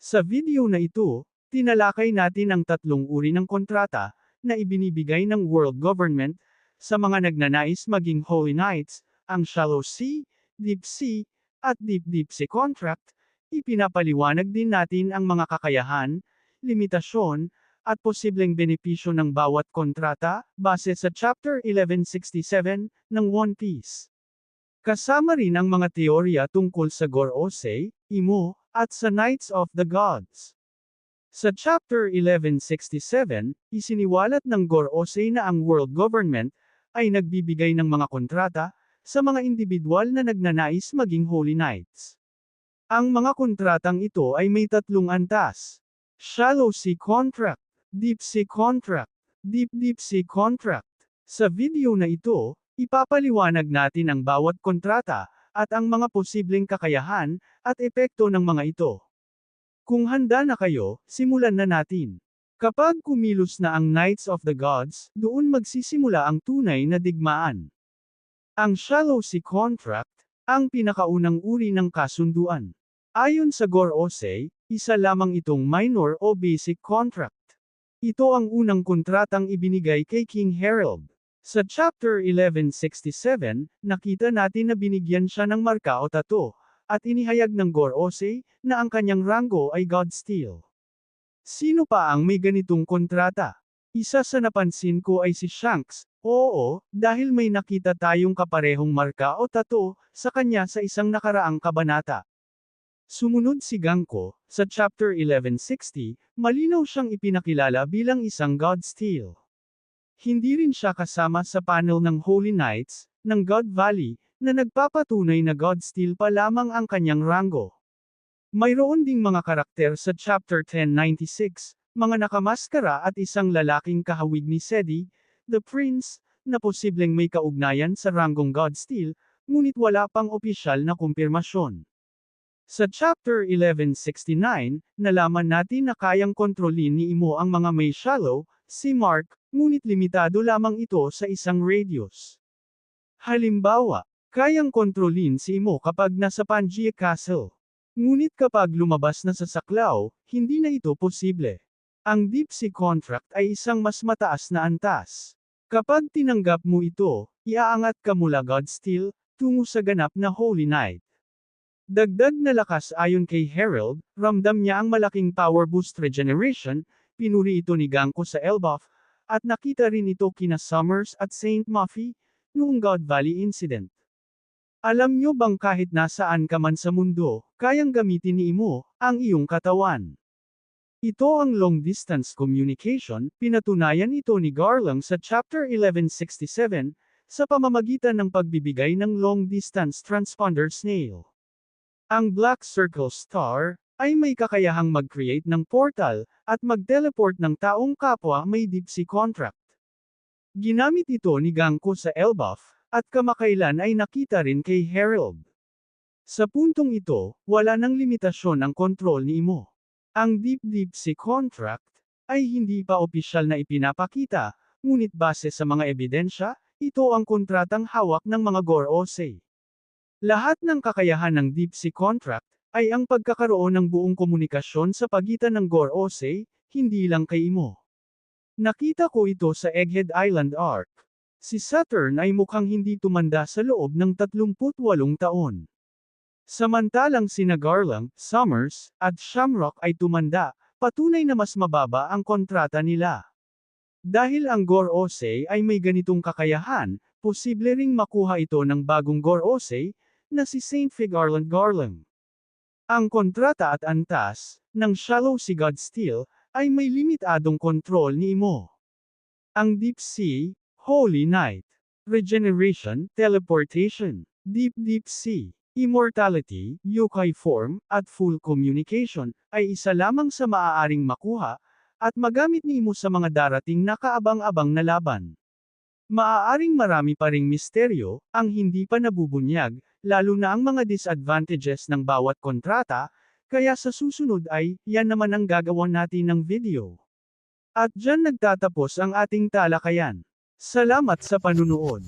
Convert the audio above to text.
Sa video na ito, tinalakay natin ang tatlong uri ng kontrata na ibinibigay ng world government sa mga nagnanais maging Holy Knights, ang Shallow Sea, Deep Sea, at Deep Sea Contract. Ipinapaliwanag din natin ang mga kakayahan, limitasyon, at posibleng benepisyo ng bawat kontrata base sa Chapter 1167 ng One Piece. Kasama rin ang mga teorya tungkol sa Gorosei, Imo, at sa Knights of the Gods. Sa Chapter 1167, isiniwalat ng Gorosei na ang world government ay nagbibigay ng mga kontrata sa mga individual na nagnanais maging Holy Knights. Ang mga kontratang ito ay may tatlong antas: Shallow Sea Contract, Deep Sea Contract, Deep Sea Contract. Sa video na ito, ipapaliwanag natin ang bawat kontrata, at ang mga posibleng kakayahan, at epekto ng mga ito. Kung handa na kayo, simulan na natin. Kapag kumilos na ang Knights of the Gods, doon magsisimula ang tunay na digmaan. Ang Shallow Sea Contract, ang pinakaunang uri ng kasunduan. Ayon sa Gorosei, isa lamang itong minor o basic contract. Ito ang unang kontratang ibinigay kay King Harold. Sa Chapter 1167, nakita natin na binigyan siya ng marka o tato, at inihayag ng Gorosei na ang kanyang ranggo ay God Steel. Sino pa ang may ganitong kontrata? Isa sa napansin ko ay si Shanks. Oo, dahil may nakita tayong kaparehong marka o tato sa kanya sa isang nakaraang kabanata. Sumunod si Ganko, sa Chapter 1160, malinaw siyang ipinakilala bilang isang God Steel. Hindi rin siya kasama sa panel ng Holy Knights, ng God Valley, na nagpapatunay na God Steel pa lamang ang kanyang ranggo. Mayroon ding mga karakter sa Chapter 1096, mga nakamaskara at isang lalaking kahawig ni Sedi, the Prince, na posibleng may kaugnayan sa ranggong God Steel, ngunit wala pang opisyal na kumpirmasyon. Sa Chapter 1169, nalaman natin na kayang kontrolin ni Imo ang mga may shallow, sea mark, ngunit limitado lamang ito sa isang radius. Halimbawa, kayang kontrolin si Imo kapag nasa Pangaea Castle. Ngunit kapag lumabas na sa Saklaw, hindi na ito posible. Ang Deep Sea Contract ay isang mas mataas na antas. Kapag tinanggap mo ito, iaangat ka mula God Steel, tungo sa ganap na Holy Knight. Dagdag na lakas ayon kay Harold, ramdam niya ang malaking power boost regeneration, pinuri ito ni Ganko sa Elbaf, at nakita rin ito kina Summers at Saint Muffy, noong God Valley incident. Alam nyo bang kahit nasaan ka man sa mundo, kayang gamitin ni Imo ang iyong katawan? Ito ang long-distance communication, pinatunayan ito ni Garlang sa Chapter 1167, sa pamamagitan ng pagbibigay ng long-distance transponder snail. Ang Black Circle Star ay may kakayahang mag-create ng portal, at mag-teleport ng taong kapwa may Deep Sea Contract. Ginamit ito ni Ganko sa Elbaf, at kamakailan ay nakita rin kay Harold. Sa puntong ito, wala nang limitasyon ang kontrol ni Imo. Ang Deep Sea Contract ay hindi pa opisyal na ipinapakita, ngunit base sa mga ebidensya, ito ang kontratang hawak ng mga Gorosei. Lahat ng kakayahan ng Deep Sea Contract ay ang pagkakaroon ng buong komunikasyon sa pagitan ng Gorosei, hindi lang kay Imo. Nakita ko ito sa Egghead Island Arc. Si Saturn ay mukhang hindi tumanda sa loob ng 38 taon. Samantalang sina Garlang, Summers, at Shamrock ay tumanda, patunay na mas mababa ang kontrata nila. Dahil ang Gorosei ay may ganitong kakayahan, posible ring makuha ito ng bagong Gorosei, na si Saint Figarland Garlang. Ang kontrata at antas ng Shallow Sea God Steel ay may limitadong kontrol ni Imo. Ang Deep Sea, Holy Knight, Regeneration, Teleportation, Deep Sea, Immortality, Yokai Form, at Full Communication, ay isa lamang sa maaaring makuha, at magamit ni Imo sa mga darating na kaabang-abang na laban. Maaaring marami pa ring misteryo, ang hindi pa nabubunyag, lalo na ang mga disadvantages ng bawat kontrata, kaya sa susunod ay, yan naman ang gagawin natin ng video. At dyan nagtatapos ang ating talakayan. Salamat sa panunood.